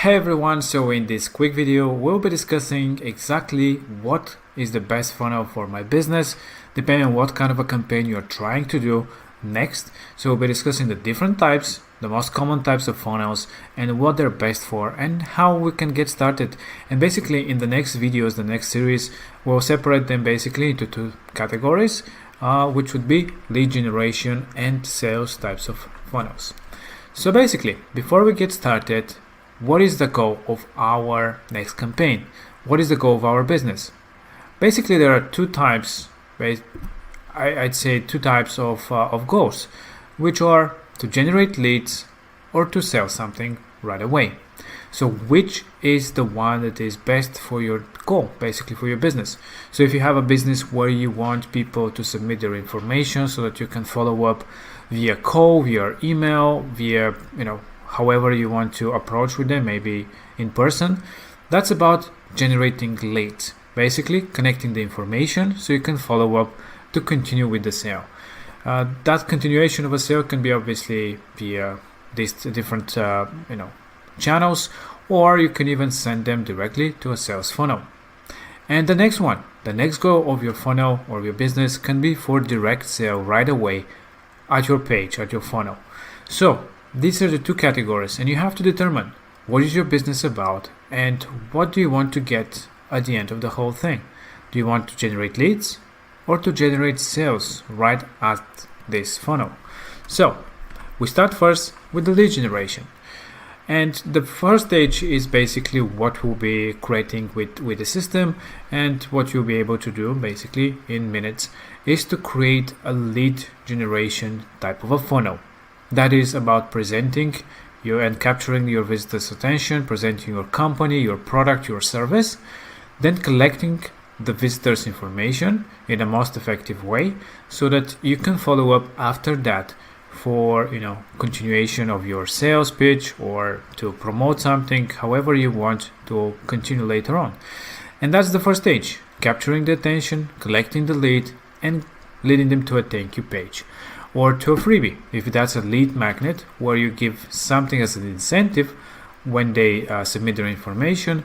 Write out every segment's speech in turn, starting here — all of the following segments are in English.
Hey everyone, so in this quick video we'll be discussing exactly what is the best funnel for my business depending on what kind of a campaign you're trying to do next. So we'll be discussing the different types, the most common types of funnels and what they're best for and how we can get started. And basically in the next videos, the next series, we'll separate them basically into two categories, which would be lead generation and sales types of funnels. So basically, before we get started, what is the goal of our next campaign? What is the goal of our business? Basically, there are two types, I'd say two types of goals, which are to generate leads or to sell something right away. So which is the one that is best for your goal, basically for your business? So if you have a business where you want people to submit their information so that you can follow up via call, via email, via, however you want to approach with them, maybe in person, that's about generating leads, basically connecting the information so you can follow up to continue with the sale. That continuation of a sale can be obviously via these different channels, or you can even send them directly to a sales funnel. And the next goal of your funnel or your business can be for direct sale right away at your page, at your funnel. So these are the two categories, and you have to determine what is your business about and what do you want to get at the end of the whole thing. Do you want to generate leads or to generate sales right at this funnel? So we start first with the lead generation. And the first stage is basically what we'll be creating with the system, and what you'll be able to do basically in minutes is to create a lead generation type of a funnel. That is about presenting you and capturing your visitors' attention, presenting your company, your product, your service, then collecting the visitors' information in the most effective way so that you can follow up after that for continuation of your sales pitch or to promote something, however you want to continue later on. And that's the first stage: capturing the attention, collecting the lead, and leading them to a thank you page or to a freebie if that's a lead magnet where you give something as an incentive when they submit their information.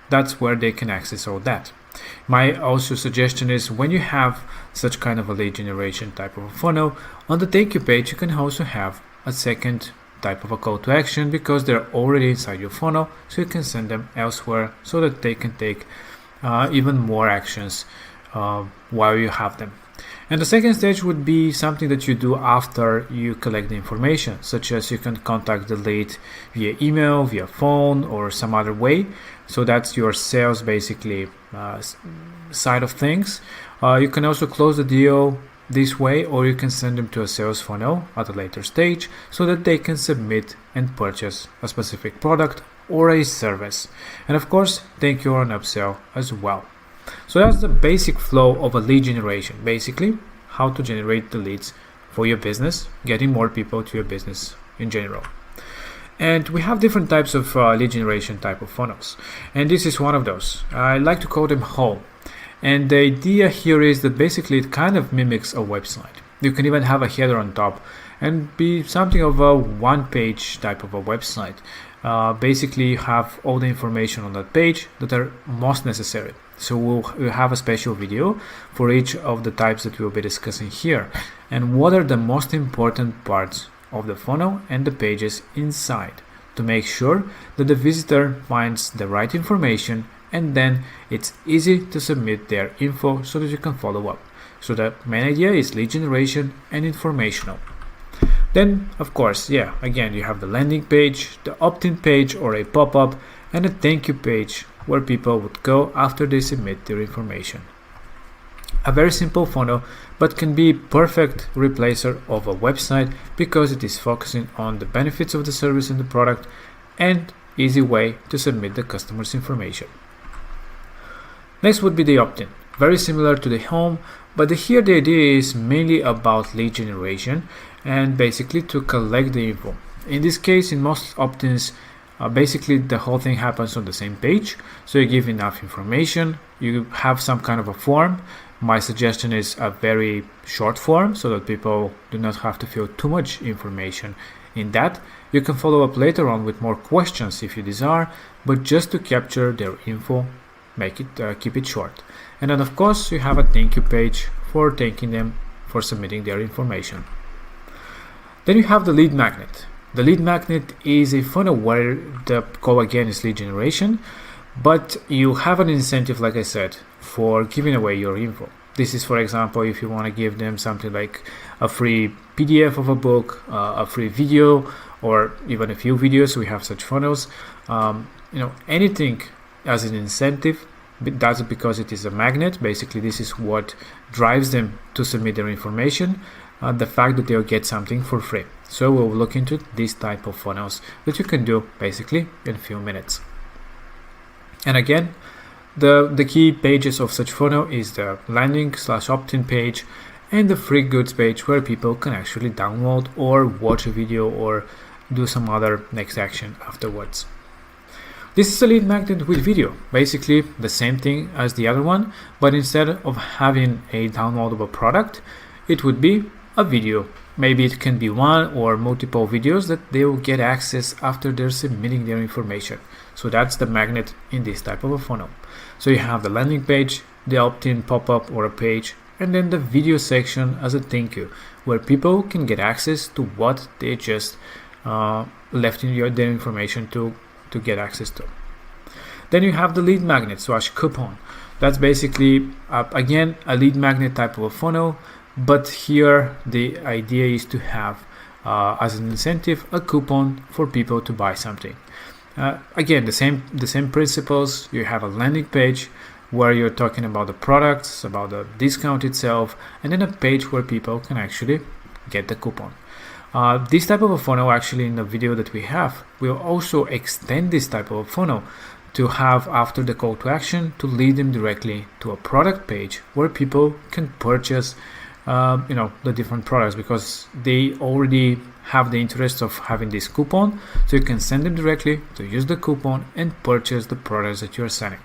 That's where they can access all that. My also suggestion is, when you have such kind of a lead generation type of a funnel, on the thank you page you can also have a second type of a call to action, because they're already inside your funnel, so you can send them elsewhere so that they can take even more actions while you have them. And the second stage would be something that you do after you collect the information, such as you can contact the lead via email, via phone, or some other way. So that's your sales basically side of things. You can also close the deal this way, or you can send them to a sales funnel at a later stage so that they can submit and purchase a specific product or a service. And of course, thank you or an upsell as well. So that's the basic flow of a lead generation, basically how to generate the leads for your business, getting more people to your business in general. And we have different types of lead generation type of funnels, and this is one of those. I like to call them whole. And the idea here is that basically it kind of mimics a website. You can even have a header on top and be something of a one-page type of a website. Basically you have all the information on that page that are most necessary. So we'll have a special video for each of the types that we'll be discussing here, and what are the most important parts of the funnel and the pages inside, to make sure that the visitor finds the right information, and then it's easy to submit their info so that you can follow up. So the main idea is lead generation and informational. Then of course, again, you have the landing page, the opt-in page or a pop-up, and a thank you page where people would go after they submit their information. A very simple funnel, but can be perfect replacer of a website because it is focusing on the benefits of the service and the product, and easy way to submit the customer's information. Next would be the opt-in. Very similar to the home, but here the idea is mainly about lead generation and basically to collect the info. In this case, in most opt-ins, basically the whole thing happens on the same page, so you give enough information, you have some kind of a form. My suggestion is a very short form so that people do not have to fill too much information in that. You can follow up later on with more questions if you desire, but just to capture their info, keep it short. And then of course you have a thank you page for thanking them for submitting their information. Then you have the lead magnet. The lead magnet is a funnel where the goal again is lead generation, but you have an incentive, like I said, for giving away your info. This is, for example, if you want to give them something like a free PDF of a book, a free video, or even a few videos. We have such funnels. Anything as an incentive. That's because it is a magnet. Basically, this is what drives them to submit their information. The fact that they'll get something for free. So we'll look into this type of funnels that you can do basically in a few minutes. And again, the key pages of such funnel is the landing/opt-in page and the free goods page where people can actually download or watch a video or do some other next action afterwards. This is a lead magnet with video, basically the same thing as the other one, but instead of having a downloadable product, it would be a video. Maybe it can be one or multiple videos that they will get access after they're submitting their information. So that's the magnet in this type of a funnel. So you have the landing page, the opt-in pop-up or a page, and then the video section as a thank you, where people can get access to what they just left in their information to get access to. Then you have the lead magnet / coupon. That's basically again a lead magnet type of a funnel, but here the idea is to have as an incentive a coupon for people to buy something. Again, the same principles. You have a landing page where you're talking about the products, about the discount itself, and then a page where people can actually get the coupon. This type of a funnel, actually in the video that we have, we'll also extend this type of a funnel to have after the call to action to lead them directly to a product page where people can purchase the different products because they already have the interest of having this coupon, so you can send them directly to use the coupon and purchase the products that you're selling.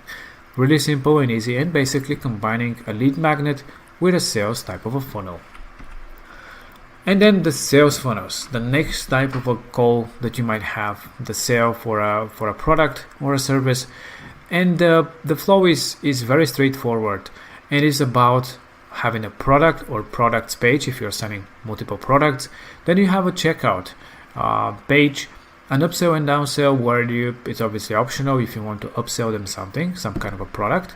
Really simple and easy, and basically combining a lead magnet with a sales type of a funnel. And then the sales funnels, the next type of a call that you might have, the sale for a product or a service. And the flow is very straightforward, and it's about having a product or products page if you're selling multiple products. Then you have a checkout page, an upsell and downsell where it's obviously optional if you want to upsell them something, some kind of a product.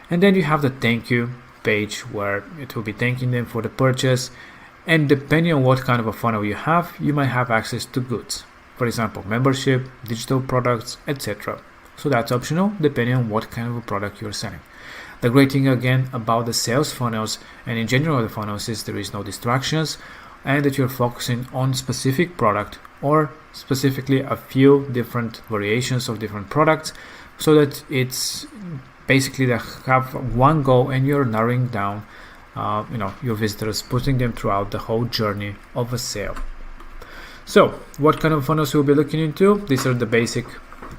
And then you have the thank you page where it will be thanking them for the purchase. And depending on what kind of a funnel you have, you might have access to goods, for example membership, digital products, etc. So that's optional depending on what kind of a product you're selling. The great thing again about the sales funnels and in general the funnels is there is no distractions, and that you're focusing on specific product or specifically a few different variations of different products, so that it's basically they have one goal and you're narrowing down your visitors, putting them throughout the whole journey of a sale. So what kind of funnels we'll be looking into? These are the basic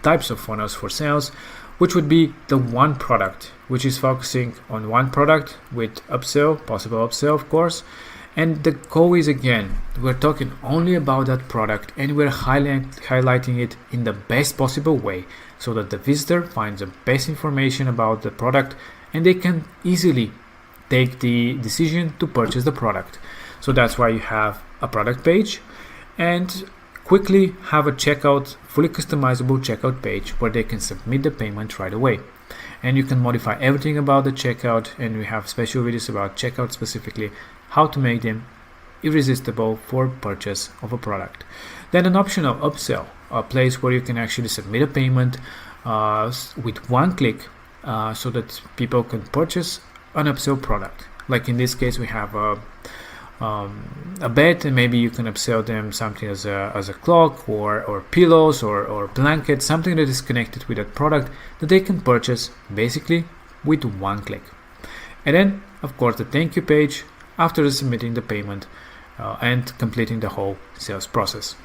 types of funnels for sales, which would be the one product, which is focusing on one product with upsell, possible upsell of course. And the goal is, again, we're talking only about that product and we're highlighting it in the best possible way so that the visitor finds the best information about the product and they can easily take the decision to purchase the product. So that's why you have a product page and quickly have a checkout, fully customizable checkout page where they can submit the payment right away. And you can modify everything about the checkout, and we have special videos about checkout specifically, how to make them irresistible for purchase of a product. Then an optional upsell, a place where you can actually submit a payment with one click so that people can purchase an upsell product. Like in this case we have a bed, and maybe you can upsell them something as a clock or pillows or blankets, something that is connected with that product that they can purchase basically with one click. And then of course the thank you page after submitting the payment and completing the whole sales process.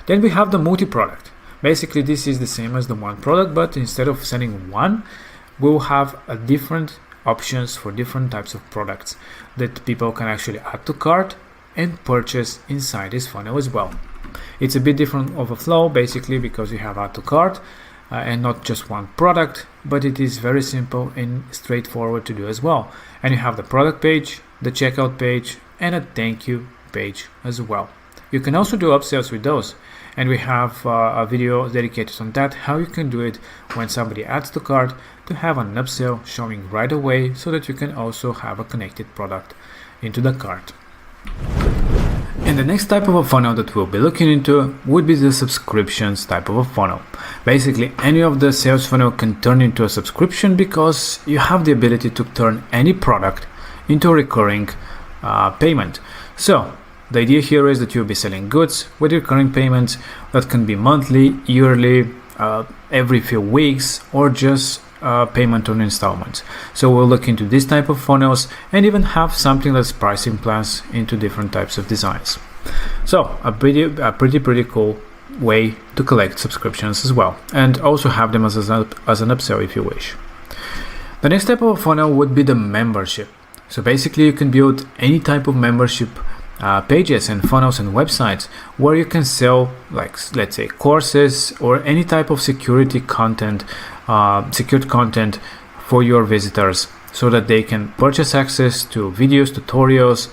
Then we have the multi-product. Basically this is the same as the one product, but instead of sending one, we'll have a different options for different types of products that people can actually add to cart and purchase inside this funnel as well. It's a bit different of a flow basically because you have add to cart and not just one product, but it is very simple and straightforward to do as well. And you have the product page, the checkout page, and a thank you page as well. You can also do upsells with those, and we have a video dedicated on that, how you can do it when somebody adds to cart to have an upsell showing right away so that you can also have a connected product into the cart. And the next type of a funnel that we'll be looking into would be the subscriptions type of a funnel. Basically, any of the sales funnel can turn into a subscription because you have the ability to turn any product into a recurring payment. So the idea here is that you'll be selling goods with recurring payments that can be monthly, yearly, every few weeks, or just payment on installments. So we'll look into this type of funnels and even have something that's pricing plans into different types of designs. So a pretty cool way to collect subscriptions as well, and also have them as an upsell if you wish. The next type of funnel would be the membership. So basically you can build any type of membership pages and funnels and websites where you can sell, like, let's say, courses or any type of secured content for your visitors, so that they can purchase access to videos, tutorials,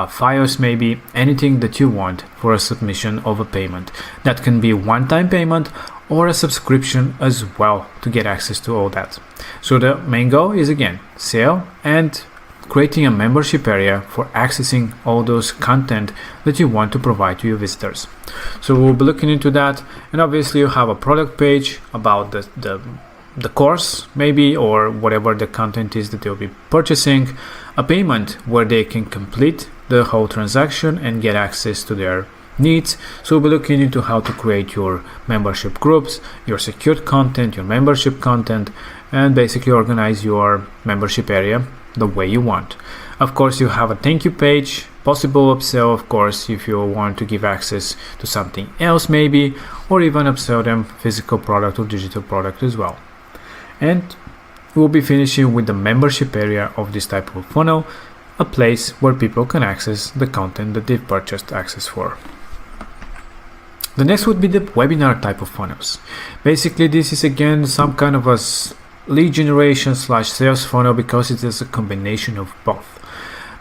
files, maybe anything that you want for a submission of a payment. That can be one-time payment or a subscription as well to get access to all that. So the main goal is, again, sell and creating a membership area for accessing all those content that you want to provide to your visitors. So we'll be looking into that, and obviously you have a product page about the course maybe, or whatever the content is that they'll be purchasing, a payment where they can complete the whole transaction and get access to their needs. So we'll be looking into how to create your membership groups, your secured content, your membership content, and basically organize your membership area the way you want. Of course, you have a thank you page, possible upsell, of course, if you want to give access to something else maybe, or even upsell them physical product or digital product as well. And we'll be finishing with the membership area of this type of funnel, a place where people can access the content that they've purchased access for. The next would be the webinar type of funnels. Basically, this is again some kind of a lead generation / sales funnel because it is a combination of both.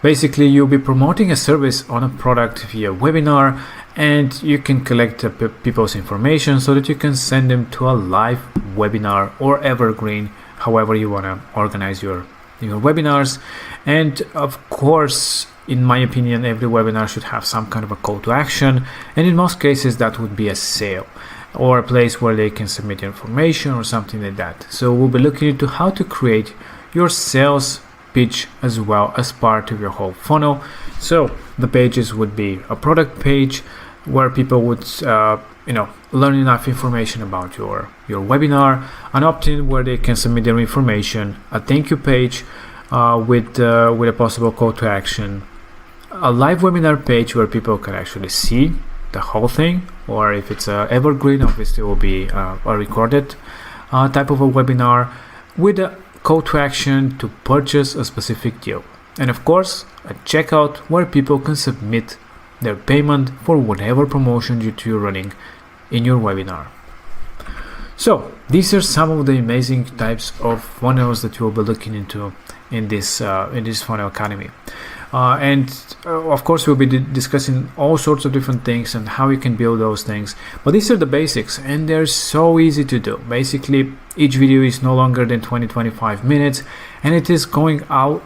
Basically, you'll be promoting a service on a product via webinar, and you can collect people's information so that you can send them to a live webinar or evergreen, however you want to organize your webinars. And of course, in my opinion, every webinar should have some kind of a call to action, and in most cases that would be a sale or a place where they can submit information or something like that. So we'll be looking into how to create your sales pitch as well as part of your whole funnel. So the pages would be a product page where people would learn enough information about your webinar, an opt-in where they can submit their information, a thank you page with a possible call to action, a live webinar page where people can actually see the whole thing, or if it's a evergreen, obviously it will be a recorded type of a webinar with a call to action to purchase a specific deal, and of course a checkout where people can submit their payment for whatever promotion you're running in your webinar. So these are some of the amazing types of funnels that you will be looking into in this funnel academy. Of course, we'll be discussing all sorts of different things and how you can build those things. But these are the basics, and they're so easy to do. Basically, each video is no longer than 20-25 minutes, and it is going out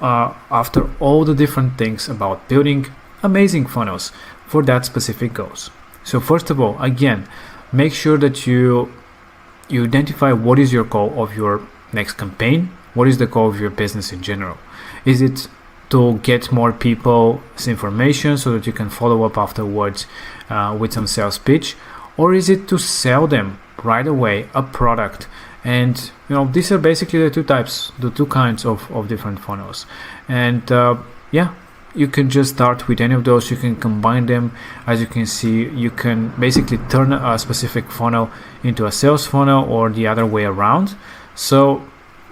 after all the different things about building amazing funnels for that specific goals. So first of all, again, make sure that you identify what is your goal of your next campaign. What is the goal of your business in general? Is it to get more people's information so that you can follow up afterwards with some sales pitch, or is it to sell them right away a product? And these are basically the two kinds of different funnels. And you can just start with any of those. You can combine them. As you can see, you can basically turn a specific funnel into a sales funnel or the other way around. So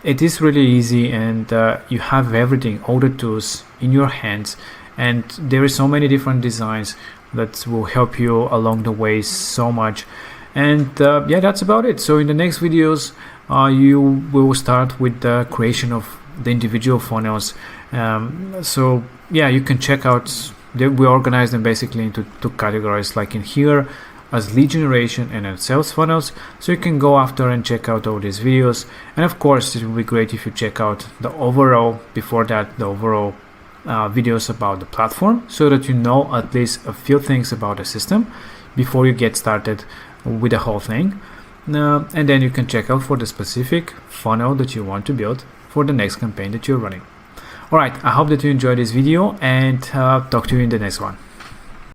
it is really easy, and you have everything, all the tools in your hands, and there is so many different designs that will help you along the way so much. And yeah, that's about it. So in the next videos you will start with the creation of the individual funnels. So yeah, you can check out, we organize them basically into two categories, like in here as lead generation and then sales funnels. So you can go after and check out all these videos, and of course it will be great if you check out the overall, before that, the overall videos about the platform, so that you know at least a few things about the system before you get started with the whole thing. And then you can check out for the specific funnel that you want to build for the next campaign that you're running. Alright, I hope that you enjoyed this video, and talk to you in the next one.